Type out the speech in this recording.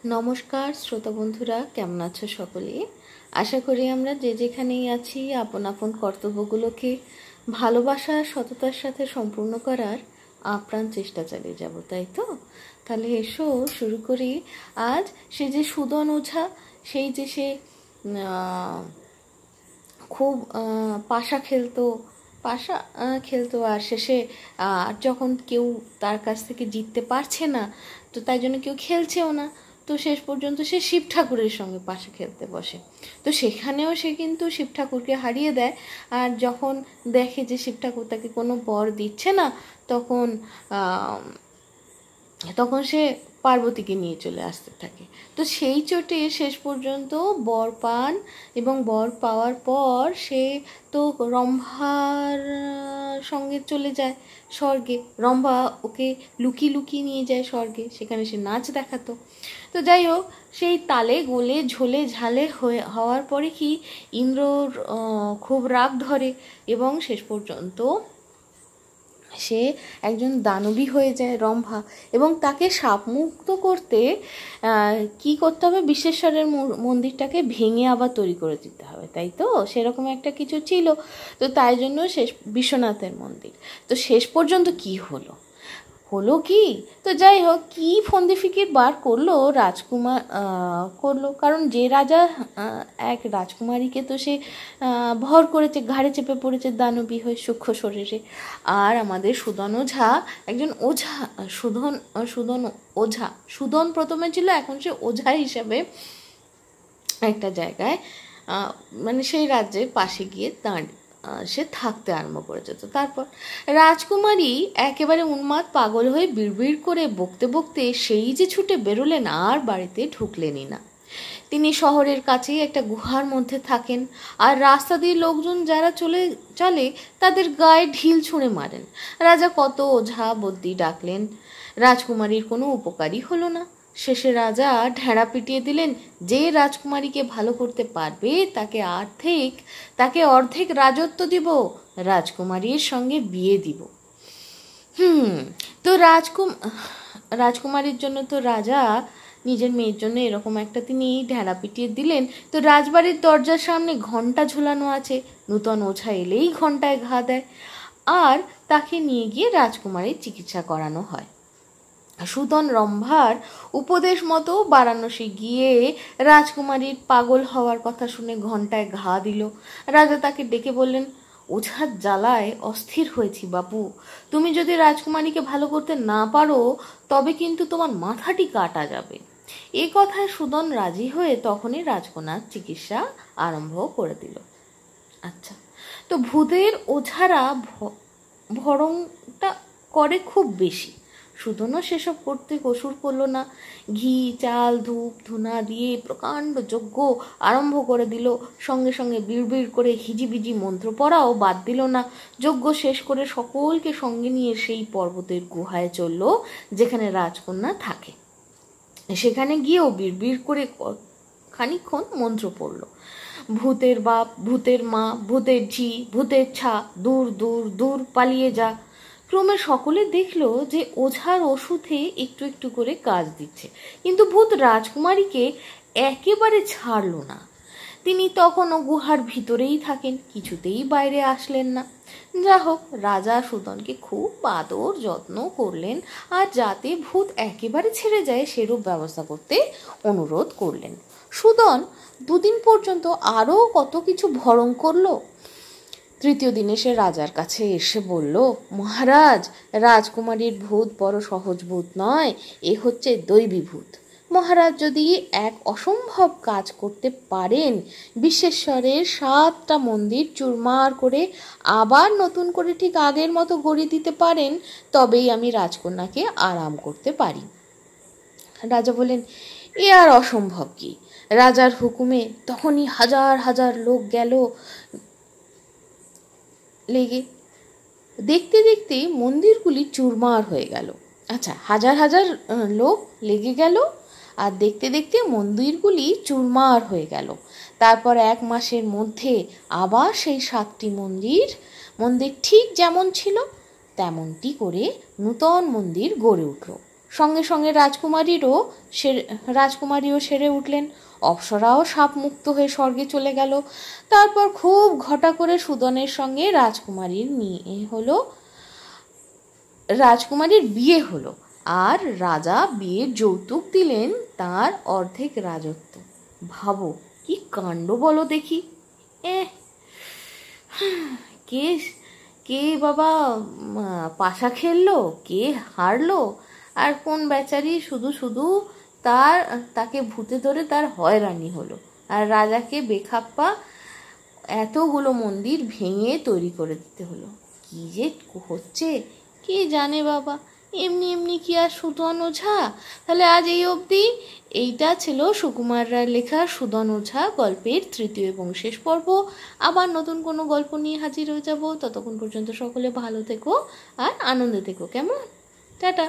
নমস্কার শ্রোতা বন্ধুরা, কেমন আছো সকলে? আশা করি আমরা যে যেখানেই আছি আপন আপন কর্তব্যগুলোকে ভালোবাসা সততার সাথে সম্পূর্ণ করার আপ্রাণ চেষ্টা চালিয়ে যাব, তাই তো? তাহলে এসো শুরু করি। আজ সে যে সুদন ওঝা, সেই যে সে খুব পাশা খেলতো আর শেষে যখন কেউ তার কাছ থেকে জিততে পারছে না, তো তাই জন্য কেউ খেলছেও না, তো শেষ পর্যন্ত সে শিব ঠাকুরের সঙ্গে পাশা খেলতে বসে। তো সেখানেও সে কিন্তু শিব ঠাকুরকে হারিয়ে দেয়। আর যখন দেখে যে শিব ঠাকুর তাকে কোনো বর দিচ্ছে না, তখন তখন সে পার্বতীকে নিয়ে চলে আসতে থাকে। তো সেই চোটে শেষ পর্যন্ত বর পান, এবং বর পাওয়ার পর সে তো রম্ভার সঙ্গে চলে যায় স্বর্গে। রম্ভা ওকে লুকিয়ে লুকিয়ে নিয়ে যায় স্বর্গে, সেখানে সে নাচ দেখাতো। তো যাই হোক, সেই তালে গোলে ঝোলে ঝালে হওয়ার পরে কি ইন্দ্রর খুব রাগ ধরে, এবং শেষ পর্যন্ত সে একজন দানবী হয়ে যায় রম্ভা। এবং তাকে শাপমুক্ত করতে কি করতে হবে, বিশ্বেশ্বরের মন্দিরটাকে ভেঙে আবার তৈরি করে দিতে হবে, তাই তো? সেরকম একটা কিছু ছিল। তো তাই জন্য শেষ বিশ্বনাথের মন্দির। তো শেষ পর্যন্ত কি হলো কি, তো যাই হোক, কি ফন্দি ফিকির বার করলো রাজকুমার করলো, কারণ যে রাজা এক রাজকুমারীকে তো সে ভর করেছে, ঘাড়ে চেপে পড়েছে দানবী হয়ে সূক্ষ্ম শরীরে। আর আমাদের সুদন ওঝা একজন ওঝা, সুদন ওঝা, সুদন প্রথমে ছিল, এখন সে ওঝা হিসাবে একটা জায়গায় মানে সেই রাজ্যের পাশে গিয়ে সে থাকতে আরম্ভ করেছে। তো তারপর রাজকুমারী একেবারে উন্মাদ পাগল হয়ে বিড়বিড় করে বকতে বকতে সেই যে ছুটে বেরোলেন, আর বাড়িতে ঢুকলেনই না। তিনি শহরের কাছেই একটা গুহার মধ্যে থাকেন, আর রাস্তা দিয়ে লোকজন যারা চলে তাদের গায়ে ঢিল ছুঁড়ে মারেন। রাজা কত ওঝা বদ্যি ডাকলেন, রাজকুমারীর কোনো উপকারই হলো না। শেষে রাজা ঢেঁড়া পিটিয়ে দিলেন, যে রাজকুমারীকে ভালো করতে পারবে তাকে অর্ধেক রাজত্ব দিব, রাজকুমারীর সঙ্গে বিয়ে দিব। তো রাজকুমারীর জন্য তো রাজা নিজের মেয়ের জন্য এরকম একটা তিনি ঢেঁড়া পিটিয়ে দিলেন। তো রাজবাড়ির দরজার সামনে ঘণ্টা ঝোলানো আছে, নূতন ওঝা এলেই ঘণ্টায় ঘা দেয়, আর তাকে নিয়ে গিয়ে রাজকুমারীর চিকিৎসা করানো হয়। সুদন রম্ভার উপদেশ মতো বারাণসী গিয়ে রাজকুমারীর পাগল হওয়ার কথা শুনে ঘণ্টায় ঘা দিল। রাজা তাকে ডেকে বললেন, ওঝার জ্বালায় অস্থির হয়েছি বাপু, তুমি যদি রাজকুমারীকে ভালো করতে না পারো তবে কিন্তু তোমার মাথাটি কাটা যাবে। এ কথায় সুদন রাজি হয়ে তখনই রাজকন্যার চিকিৎসা আরম্ভ করে দিল। আচ্ছা, তো ভূতের ওঝারা ভরংটা করে খুব বেশি। সুদনও সেসব করতে কসুর করল না। ঘি চাল ধূপ ধুনা দিয়ে প্রকাণ্ড যজ্ঞ আরম্ভ করে দিল। সঙ্গে সঙ্গে বিড়বিড় করে হিজিবিজি মন্ত্র পড়াও বাদ দিল না। যজ্ঞ শেষ করে সকলকে সঙ্গে নিয়ে সেই পর্বতের গুহায় চলল যেখানে রাজকন্যা থাকে। সেখানে গিয়েও বিড়বিড় করে খানিকক্ষণ মন্ত্র পড়ল। ভূতের বাপ, ভূতের মা, ভূতের ঝি, ভূতের ছা, দূর দূর দূর পালিয়ে যা। ক্রমে সকলে দেখল যে ওঝার ওষুধে একটু একটু করে কাজ দিচ্ছে, কিন্তু ভূত রাজকুমারীকে একেবারে ছাড়ল না। তিনি তখনও গুহার ভিতরেই থাকেন, কিছুতেই বাইরে আসলেন না। যা হোক, রাজা সুদনকে খুব আদর যত্ন করলেন, আর যাতে ভূত একেবারে ছেড়ে যায় সেরূপ ব্যবস্থা করতে অনুরোধ করলেন। সুদন দুদিন পর্যন্ত আরও কত কিছু ভরং করলো। তৃতীয় দিনে সে রাজার কাছে এসে বলল, মহারাজ, রাজকুমারীর ভূত বড় সহজ ভূত নয়, এ হচ্ছে দৈবী ভূত। মহারাজ যদি এক অসম্ভব কাজ করতে পারেন, বিশ্বেশ্বরের 7টা মন্দির চুরমার করে আবার নতুন করে ঠিক আগের মতো গড়িয়ে দিতে পারেন, তবেই আমি রাজকন্যাকে আরাম করতে পারি। রাজা বলেন, এ আর অসম্ভব কি? রাজার হুকুমে তখনই হাজার হাজার লোক গেল লেগে। দেখতে দেখতে মন্দিরগুলি চুরমার হয়ে গেল। আচ্ছা, হাজার হাজার লোক লেগে গেল, আর দেখতে দেখতে মন্দিরগুলি চুরমার হয়ে গেল। তারপর 1 মাসের মধ্যে আবার সেই 7টি মন্দির ঠিক যেমন ছিল তেমনটি করে নূতন মন্দির গড়ে উঠল। সঙ্গে সঙ্গে রাজকুমারীও সেরে উঠলেন। অপ্সরাও সাপ মুক্ত হয়ে স্বর্গে চলে গেল। তারপর খুব ঘটা করে সুদনের সঙ্গে রাজকুমারীর বিয়ে হলো, আর রাজা বিয়ের যৌতুক দিলেন তার অর্ধেক রাজত্ব। ভাবো কি কাণ্ড বলো দেখি। কে কে বাবা পাশা খেললো, কে হারলো, আর কোন বেচারি শুধু শুধু তাকে ভূতে ধরে তার হয়রানি হলো, আর রাজাকে বেখাপ্পা এতগুলো মন্দির ভেঙে তৈরি করে দিতে হলো। কি যে হচ্ছে কে জানে বাবা। এমনি এমনি কি আর সুদন ওঝা। তাহলে আজ এই অবধি। এইটা ছিল সুকুমার রায়ের লেখা সুদন ওঝা গল্পের তৃতীয় এবং শেষ পর্ব। আবার নতুন কোনো গল্প নিয়ে হাজির হয়ে যাব। ততক্ষণ পর্যন্ত সকলে ভালো থেকো আর আনন্দে থেকো। কেমন? টাটা।